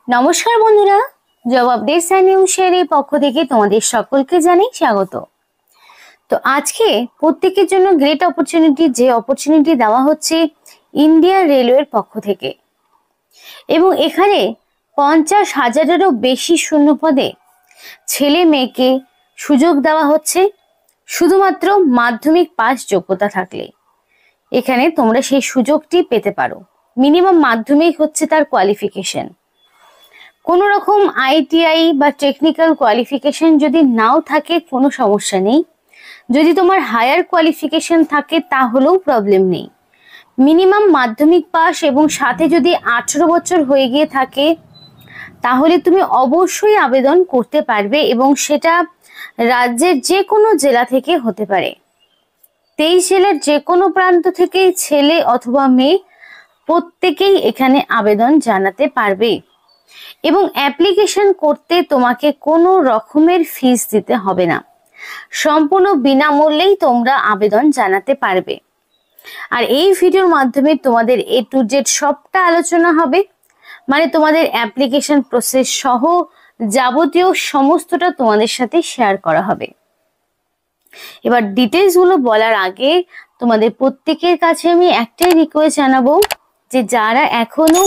নমস্কার বন্ধুরা, job updates and news শেয়ারের পক্ষ থেকে তোমাদের সকলকে জানাই স্বাগত। তো আজকে প্রত্যেকের জন্য গ্রেট অপরচুনিটি, যে অপরচুনিটি দেওয়া হচ্ছে ইন্ডিয়ান রেলওয়ের পক্ষ থেকে, এবং এখানে 50,000-এরও বেশি শূন্য পদে ছেলে মেয়েকে সুযোগ দেওয়া হচ্ছে শুধুমাত্র মাধ্যমিক পাস যোগ্যতা থাকলে। এখানে তোমরা সেই সুযোগটি পেতে পারো। মিনিমাম মাধ্যমিক হচ্ছে তার কোয়ালিফিকেশন। কোনো রকম আইটিআই বা টেকনিক্যাল কোয়ালিফিকেশন যদি নাও থাকে কোনো সমস্যা নেই, যদি তোমার হায়ার কোয়ালিফিকেশন থাকে তাহলেও প্রবলেম নেই। মিনিমাম মাধ্যমিক পাস এবং সাথে যদি 18 বছর হয়ে গিয়ে থাকে তাহলে তুমি অবশ্যই আবেদন করতে পারবে, এবং সেটা রাজ্যের যে কোনো জেলা থেকে হতে পারে। 23 জেলার যে কোনো প্রান্ত থেকে ছেলে অথবা মেয়ে প্রত্যেকেই এখানে আবেদন জানাতে পারবে, এবং অ্যাপ্লিকেশন করতে তোমাকে কোনো রকমের ফিস দিতে হবে না। সম্পূর্ণ বিনামূল্যেই তোমরা আবেদন জানাতে পারবে। আর এই ভিডিওর মাধ্যমে তোমাদের A to Z সবটা আলোচনা হবে, মানে তোমাদের অ্যাপ্লিকেশন প্রসেস সহ যাবতীয় সমস্তটা তোমাদের সাথে শেয়ার করা হবে। এবার ডিটেলস গুলো বলার আগে তোমাদের প্রত্যেকের কাছে আমি একটাই রিকোয়েস্ট জানাবো, যে যারা এখনো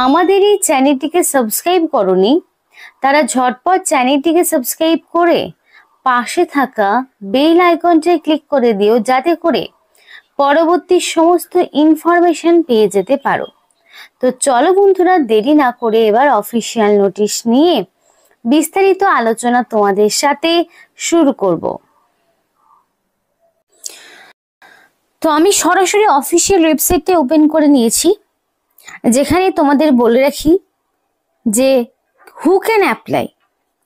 আমাদের এই চ্যানেলটিকে সাবস্ক্রাইব করনি তারা ঝটপট চ্যানেলটিকে সাবস্ক্রাইব করে পাশে থাকা বেল আইকনটায় ক্লিক করে দিও, যাতে করে পরবর্তী সমস্ত ইনফরমেশন পেয়ে যেতে পারো। তো চলো বন্ধুরা, দেরি না করে এবার অফিসিয়াল নোটিশ নিয়ে বিস্তারিত আলোচনা তোমাদের সাথে শুরু করব। তো আমি সরাসরি অফিসিয়াল ওয়েবসাইটে ওপেন করে নিয়েছি, যেখানে তোমাদের বলে রাখি যে হু ক্যান অ্যাপ্লাই,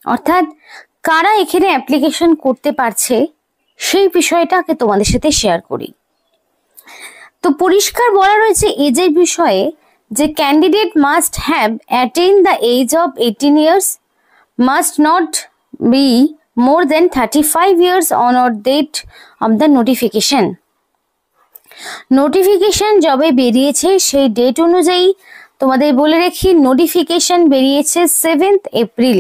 অর্থাৎ কারা এখানে অ্যাপ্লিকেশন করতে পারছে সেই বিষয়টাকে তোমাদের সাথে শেয়ার করি। তো পরিষ্কার বলা রয়েছে এজের বিষয়ে যে candidate must have attain the age of 18 years, must not be more than 35 years on or date of the notification. Notification যবে বেরিয়েছে সেই ডেট অনুযায়ী তোমাদের বলে রাখি, নোটিফিকেশন বেরিয়েছে 7 এপ্রিল,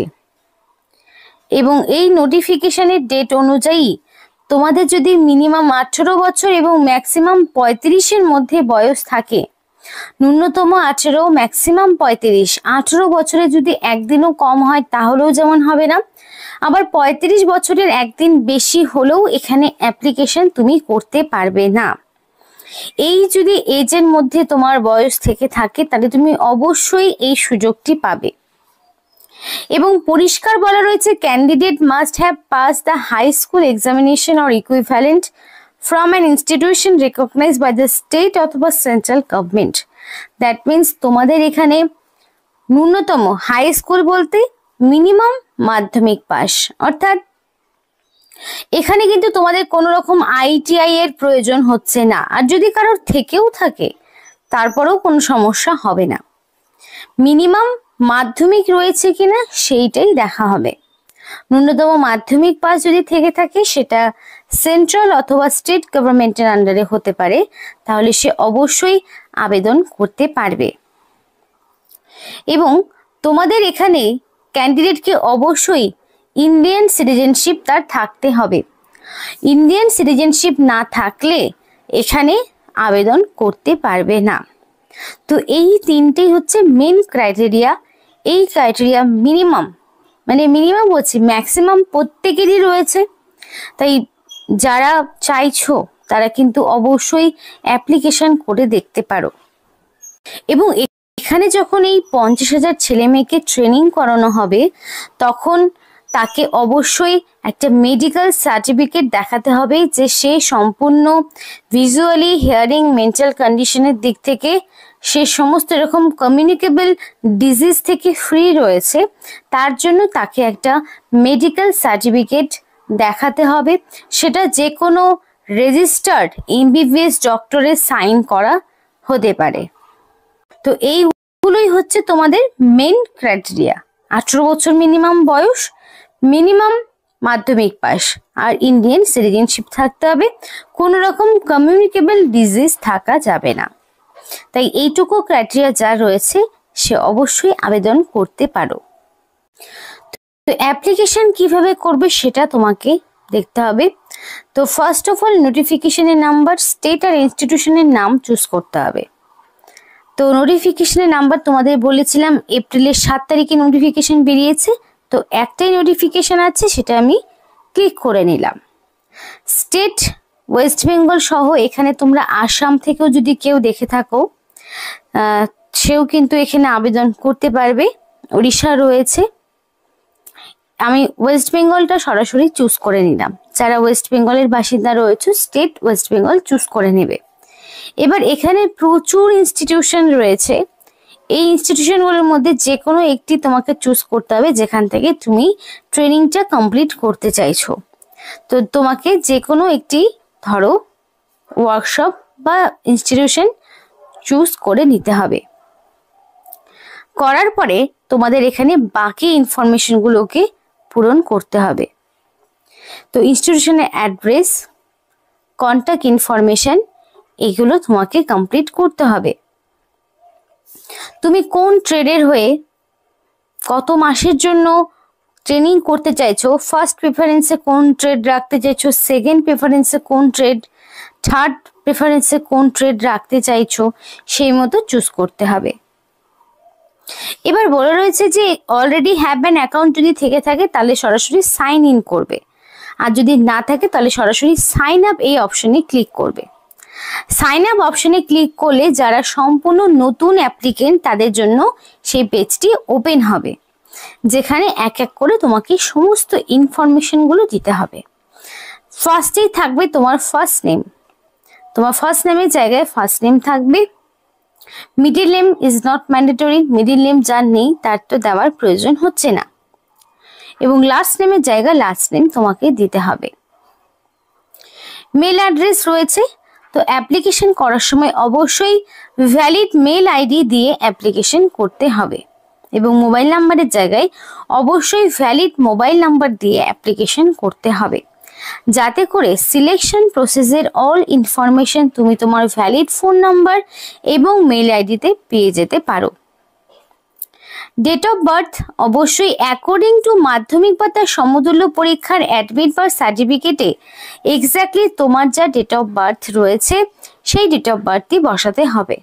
এবং এই নোটিফিকেশনের ডেট অনুযায়ী তোমাদের যদি মিনিমাম 18 বছর এবং ম্যাক্সিমাম 35-এর মধ্যে বয়স থাকে, ন্যূনতম 18 ম্যাক্সিমাম 35, 18 বছরে যদি একদিনও কম হয় তাহলেও যেমন হবে না, আবার 35 বছরের একদিন বেশি হলেও এখানে অ্যাপ্লিকেশন তুমি করতে পারবে না। এই যদি এজের মধ্যে তোমার বয়স থেকে থাকে তাহলে তুমি অবশ্যই এই সুযোগটি পাবে। এবং পরিষ্কার বলা রয়েছে candidate must have pass the high school examination or equivalent from an institution recognized by the state অথবা সেন্ট্রাল গভর্নমেন্ট। দ্যাট মিনস তোমাদের এখানে ন্যূনতম হাই স্কুল বলতে মিনিমাম মাধ্যমিক পাস, অর্থাৎ এখানে কিন্তু তোমাদের কোনো রকম আইটিআই এর প্রয়োজন হচ্ছে না। আর যদি কারোর থেকেও থাকে তারপরেও কোনো সমস্যা হবে না। মিনিমাম মাধ্যমিক রয়েছে কিনা সেইটাই দেখা হবে। ন্যূনতম মাধ্যমিক পাস যদি থেকে থাকে সেটা সেন্ট্রাল অথবা স্টেট গভর্নমেন্টের আন্ডারে হতে পারে, তাহলে সে অবশ্যই আবেদন করতে পারবে। এবং তোমাদের এখানে ক্যান্ডিডেটকে অবশ্যই ইন্ডিয়ান সিটিজেনশিপ তার থাকতে হবে। ইন্ডিয়ান সিটিজেনশিপ না থাকলে এখানে আবেদন করতে পারবে না। তো এই তিনটেই হচ্ছে মেন ক্রাইটেরিয়া। এই ক্রাইটেরিয়া মিনিমাম, মানে মিনিমাম বলছি ম্যাক্সিমাম প্রত্যেকেরই রয়েছে। তাই যারা চাইছো তারা কিন্তু অবশ্যই অ্যাপ্লিকেশন করে দেখতে পারো। এবং এখানে যখন এই 50,000 ছেলে মেয়েকে ট্রেনিং করানো হবে তখন তাকে অবশ্যই একটা মেডিকেল সার্টিফিকেট দেখাতে হবে যে সে সম্পূর্ণ ভিজুয়ালি, হিয়ারিং, মেন্টাল কন্ডিশনের দিক থেকে সে সমস্ত এরকম কমিউনিকেবল ডিজিজ থেকে ফ্রি রয়েছে। তার জন্য তাকে একটা মেডিকেল সার্টিফিকেট দেখাতে হবে, সেটা যে কোনো রেজিস্টার্ড এমবিবিএস ডক্টরের সাইন করা হতে পারে। তো এইগুলোই হচ্ছে তোমাদের মেন ক্রাইটেরিয়া। 18 বছর মিনিমাম বয়স, মিনিমাম মাধ্যমিক পাস, আর ইন্ডিয়ান সিটিজেনশিপ থাকতে হবে। কোনো রকম কমিউনিকেবল ডিজিজ থাকা যাবে না। তাই এইটুকু ক্রাইটেরিয়া যা রয়েছে সে অবশ্যই আবেদন করতে পারো। তো অ্যাপ্লিকেশন কিভাবে করবে সেটা তোমাকে দেখতে হবে। তো ফার্স্ট অফ অল নোটিফিকেশনের নাম্বার, স্টেট আর ইনস্টিটিউশনের নাম চুজ করতে হবে। তো নোটিফিকেশনের নাম্বার তোমাদের বলেছিলাম এপ্রিলের 7 তারিখে নোটিফিকেশন বেরিয়েছে। তো একটাই নোটিফিকেশন আছে, সেটা আমি ক্লিক করে নিলাম। স্টেট ওয়েস্ট বেঙ্গল সহ এখানে তোমরা আসাম থেকেও যদি কেউ দেখে থাকো সেও কিন্তু এখানে আবেদন করতে পারবে। উড়িষ্যা রয়েছে, আমি ওয়েস্ট বেঙ্গলটা সরাসরি চুজ করে নিলাম। যারা ওয়েস্ট বেঙ্গলের বাসিন্দা রয়েছে স্টেট ওয়েস্ট বেঙ্গল চুজ করে নেবে। এবার এখানে প্রচুর ইনস্টিটিউশন রয়েছে, এই ইনস্টিটিউশনগুলোর মধ্যে যে কোনো একটি তোমাকে চুজ করতে হবে যেখান থেকে তুমি ট্রেনিংটা কমপ্লিট করতে চাইছো। তো তোমাকে যে কোনো একটি ধরো ওয়ার্কশপ বা ইনস্টিটিউশন চুজ করে নিতে হবে। করার পরে তোমাদের এখানে বাকি ইনফরমেশনগুলোকে পূরণ করতে হবে। তো ইনস্টিটিউশনের অ্যাড্রেস, কন্ট্যাক্ট ইনফরমেশন এগুলো তোমাকে কমপ্লিট করতে হবে। তুমি কোন ট্রেডের হয়ে কত মাসের জন্য ট্রেনিং করতে চাইছো, ফার্স্ট প্রেফারেন্সে কোন ট্রেড রাখতে চাইছো, সেকেন্ড প্রেফারেন্সে কোন ট্রেড, থার্ড প্রেফারেন্সে কোন ট্রেড রাখতে চাইছো, সেই মতো চুজ করতে হবে। এবার বলে রয়েছে যে অলরেডি হ্যাভ অ্যান অ্যাকাউন্ট যদি থেকে থাকে তাহলে সরাসরি সাইন ইন করবে, আর যদি না থাকে তাহলে সরাসরি সাইন আপ এই অপশনে ক্লিক করবে। সাইন আপ অপশনে ক্লিক করলে যারা সম্পূর্ণ নতুন অ্যাপ্লিকেন্ট তাদের জন্য সেই পেজটি ওপেন হবে, যেখানে এক এক করে তোমাকে সমস্ত ইনফরমেশনগুলো দিতে হবে। ফার্স্টেই থাকবে তোমার ফার্স্ট নেম, তোমার ফার্স্ট নেমের জায়গায় ফার্স্ট নেম থাকবে। Middle name is not mandatory, middle name যার নেই তার তো দেওয়ার প্রয়োজন হচ্ছে না। এবং লাস্ট নেমের জায়গায় লাস্ট নেম তোমাকে দিতে হবে। মেল অ্যাড্রেস রয়েছে, তো অ্যাপ্লিকেশন করার সময় অবশ্যই ভ্যালিড মেল আইডি দিয়ে অ্যাপ্লিকেশন করতে হবে এবং মোবাইল নাম্বারের জায়গায় অবশ্যই ভ্যালিড মোবাইল নাম্বার দিয়ে অ্যাপ্লিকেশন করতে হবে, যাতে করে সিলেকশন প্রসেসের অল ইনফরমেশন তুমি তোমার ভ্যালিড ফোন নাম্বার এবং মেল আইডিতে পেয়ে যেতে পারো। ডেট অফ বার্থ অবশ্যই অ্যাকর্ডিং টু মাধ্যমিক বা তার সমতুল্য পরীক্ষার অ্যাডমিট বা সার্টিফিকেটে এক্স্যাক্টলি তোমার যা ডেট অফ বার্থ রয়েছে সেই ডেট অফ বার্থই বসাতে হবে।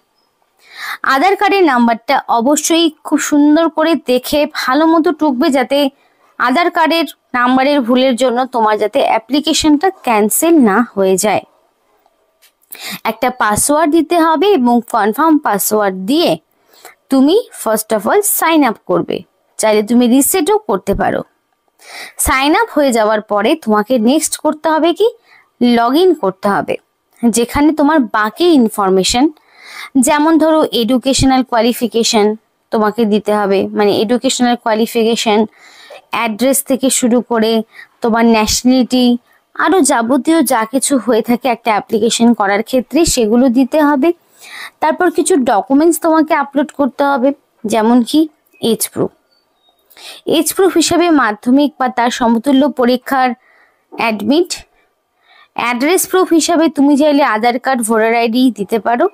আধার কার্ডের নাম্বারটা অবশ্যই খুব সুন্দর করে দেখে ভালো মতো টুকবে, যাতে আধার কার্ডের নাম্বারের ভুলের জন্য তোমার যাতে অ্যাপ্লিকেশনটা ক্যান্সেল না হয়ে যায়। একটা পাসওয়ার্ড দিতে হবে এবং কনফার্ম পাসওয়ার্ড দিয়ে তুমি first of all sign up করবে, চাইলে তুমি রিসেটও করতে পারো। সাইন আপ হয়ে যাওয়ার পরে তোমাকে নেক্সট করতে হবে কি লগ ইন করতে হবে, যেখানে তোমার বাকি ইনফরমেশন যেমন ধরো এডুকেশনাল কোয়ালিফিকেশন তোমাকে দিতে হবে, মানে এডুকেশনাল কোয়ালিফিকেশন, অ্যাড্রেস থেকে শুরু করে তোমার ন্যাশনালিটি, আরও যাবতীয় যা কিছু হয়ে থাকে একটা অ্যাপ্লিকেশন করার ক্ষেত্রে সেগুলো দিতে হবে। তারপর কিছু ডকুমেন্টস তোমাকে আপলোড করতে হবে, যেমন কি এজ প্রুফ। এজ প্রুফ হিসাবে মাধ্যমিক বা তার সমতুল্য পরীক্ষার অ্যাডমিট। অ্যাড্রেস প্রুফ হিসাবে তুমি চাইলে আধার কার্ড, ভোটার আইডি দিতে পারো।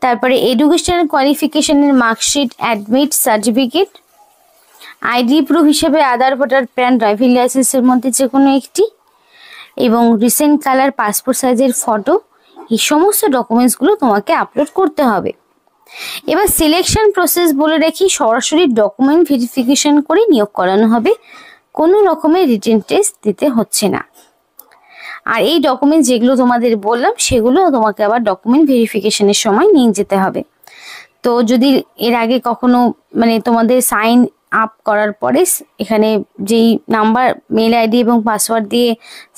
তারপরে এডুকেশনাল কোয়ালিফিকেশনের marksheet, admit, certificate. ID proof হিসেবে আধার, ভোটার, প্যান, ড্রাইভিং লাইসেন্সের মধ্যে যে কোনো একটি, এবং রিসেন্ট কালার পাসপোর্ট সাইজের ফটো। এই সমস্ত ডকুমেন্টসগুলো তোমাকে আপলোড করতে হবে। এবার সিলেকশন প্রসেস বলে রাখি, সরাসরি ডকুমেন্ট ভেরিফিকেশন করে নিয়োগ করানো হবে, কোনো রকমের রিটেন টেস্ট দিতে হচ্ছে না। আর এই ডকুমেন্ট যেগুলো তোমাদের বললাম সেগুলো তোমাকে আবার ডকুমেন্ট ভেরিফিকেশনের সময় নিয়ে যেতে হবে। তো যদি এর আগে কখনো মানে তোমাদের সাইন আপ করার পরে এখানে যেই নাম্বার, মেল আইডি এবং পাসওয়ার্ড দিয়ে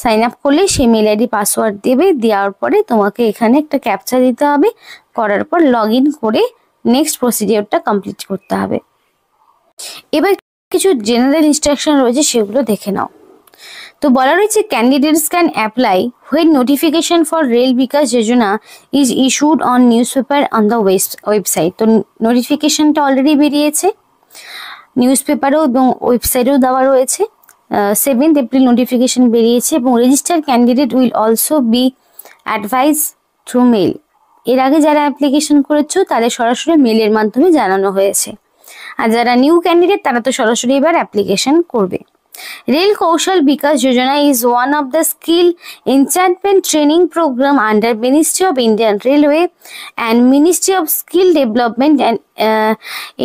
সাইন আপ করলে সেই মেল আইডি পাসওয়ার্ড দেবে, দেওয়ার পরে তোমাকে এখানে একটা ক্যাপচা দিতে হবে, করার পর লগ ইন করে নেক্সট প্রসিডিওরটা কমপ্লিট করতে হবে। এবার কিছু জেনারেল ইনস্ট্রাকশন রয়েছে সেগুলো দেখে নাও। তো বলা রয়েছে candidates can apply when notification for rail Vikas Yojana is issued on news paper on the website. তো নোটিফিকেশনটা অলরেডি বেরিয়েছে, নিউজ পেপারেও এবং ওয়েবসাইটেও দেওয়া রয়েছে। 7 এপ্রিল নোটিফিকেশন বেরিয়েছে এবং register candidate will also be advise through mail. এর আগে যারা অ্যাপ্লিকেশন করেছো তাদের সরাসরি মেলের মাধ্যমে জানানো হয়েছে, আর যারা নিউ ক্যান্ডিডেট তারা তো সরাসরি এবার অ্যাপ্লিকেশন করবে। Rail Kaushal Vikas Yojana is one of the skill enhancement training program under Ministry of Indian Railway and Ministry of Skill Development and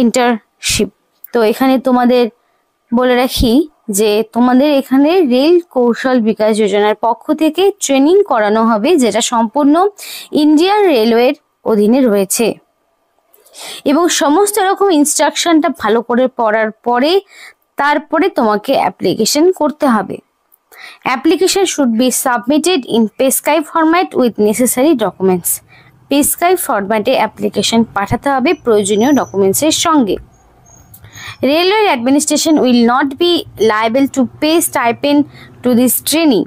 Internship. তো এখানে তোমাদের বলে রাখি যে তোমাদের এখানে রেল কৌশল বিকাশ যোজনার পক্ষ থেকে ট্রেনিং করানো হবে, যেটা সম্পূর্ণ ইন্ডিয়ান রেলওয়ের অধীনে রয়েছে, এবং সমস্ত রকম ইনস্ট্রাকশনটা ভালো করে পড়ার পরে তারপরে তোমাকে অ্যাপ্লিকেশন করতে হবে। Application should be submitted in পেস্কাই ফরম্যাট উইথ নেসেসারি ডকুমেন্টস। পেস্কাই ফরম্যাটে অ্যাপ্লিকেশন পাঠাতে হবে প্রয়োজনীয় ডকুমেন্টসের সঙ্গে। Railway administration will not be liable to pay stipend to this training.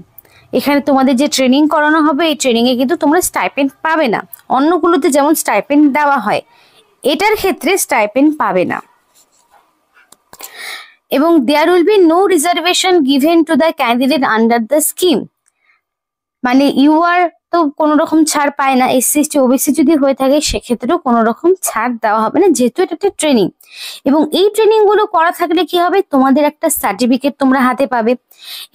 এখানে তোমাদের যে ট্রেনিং করানো হবে এই ট্রেনিংয়ে কিন্তু তোমরা স্টাইপেন্ড পাবে না। অন্যগুলোতে যেমন স্টাইপেন্ড দেওয়া হয়, এটার ক্ষেত্রে স্টাইপেন্ড পাবে না। এবং there will be no reservation given to the candidate under the scheme. মানে ইউআর তো কোনো রকম ছাড় পায় না, এসসি এসটি ওবিসি যদি হয়ে থাকে সেক্ষেত্রেও কোনো রকম ছাড় দেওয়া হবে না, যেহেতু এটা একটা ট্রেনিং। এবং এই ট্রেনিং গুলো করা থাকলে কি হবে, তোমাদের একটা সার্টিফিকেট তোমরা হাতে পাবে,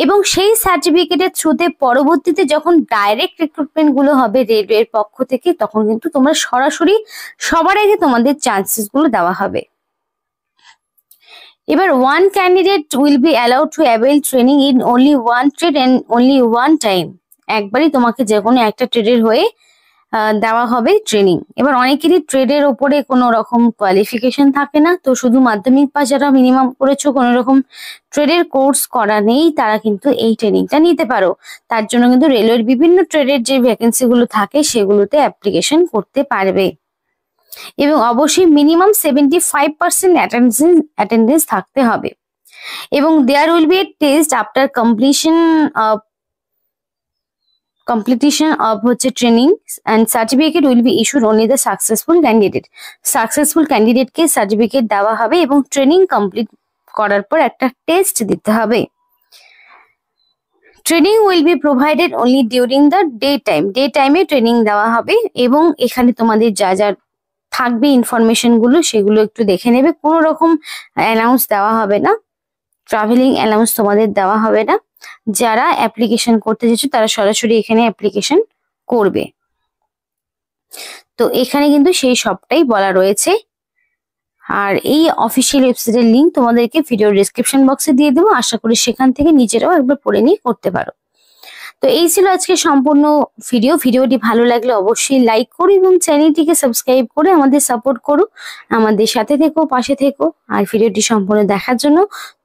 এবং সেই সার্টিফিকেটের থ্রুতে পরবর্তীতে যখন ডাইরেক্ট রিক্রুটমেন্ট গুলো হবে রেলওয়ের পক্ষ থেকে, তখন কিন্তু তোমরা সরাসরি সবার আগে তোমাদের চান্সেস গুলো দেওয়া হবে। এবার one candidate will be allowed to avail training in only one trade and only one time. একবারই তোমাকে যে কোনো একটা ট্রেডের হয়ে দেওয়া হবে ট্রেনিং। এবার অনেকেরই ট্রেডের ওপরে কোনো রকম কোয়ালিফিকেশন থাকে না, তো শুধু মাধ্যমিক পাস যারা মিনিমাম করেছো, কোনো রকম ট্রেডের কোর্স করা নেই, তারা কিন্তু এই ট্রেনিংটা নিতে পারো। তার জন্য কিন্তু রেলওয়ের বিভিন্ন ট্রেডের যে ভ্যাকেন্সি গুলো থাকে সেগুলোতে অ্যাপ্লিকেশন করতে পারবে, এবং অবশ্যই মিনিমাম 75% অ্যাটেন্ডেন্স থাকতে হবে। এবং there will be a test after completion of হচ্ছে training and certificate will be issued only the successful candidate. Successful ক্যান্ডিডেটকে সার্টিফিকেট দেওয়া হবে, এবং ট্রেনিং কমপ্লিট করার পর একটা টেস্ট দিতে হবে। Training will be provided only during the day টাইমে ট্রেনিং দেওয়া হবে। এবং এখানে তোমাদের যা যা থাকবে ইনফরমেশন গুলো সেগুলো একটু দেখে নেবে। কোনো রকম অ্যানাউন্স দেওয়া হবে না, ট্রাভেলিং অ্যালাউন্স তোমাদের দেওয়া হবে না। যারা অ্যাপ্লিকেশন করতে চাইছো তারা সরাসরি এখানে অ্যাপ্লিকেশন করবে। তো এখানে কিন্তু সেই সবটাই বলা রয়েছে। আর এই অফিসিয়াল ওয়েবসাইটের লিঙ্ক তোমাদেরকে ভিডিও ডেসক্রিপশন বক্সে দিয়ে দেবো, আশা করি সেখান থেকে নিজেরাও একবার পড়ে নিয়ে করতে পারো। তো এই ছিল আজকে সম্পূর্ণ ভিডিওটি ভালো লাগলে অবশ্যই লাইক করো এবং চ্যানেলটিকে সাবস্ক্রাইব করে আমাদের সাপোর্ট করো, আমাদের সাথে থেকো, পাশে থেকো। আর ভিডিওটি সম্পূর্ণ দেখার জন্য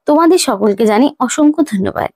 তোমাদের সকলকে জানাই অসংখ্য ধন্যবাদ।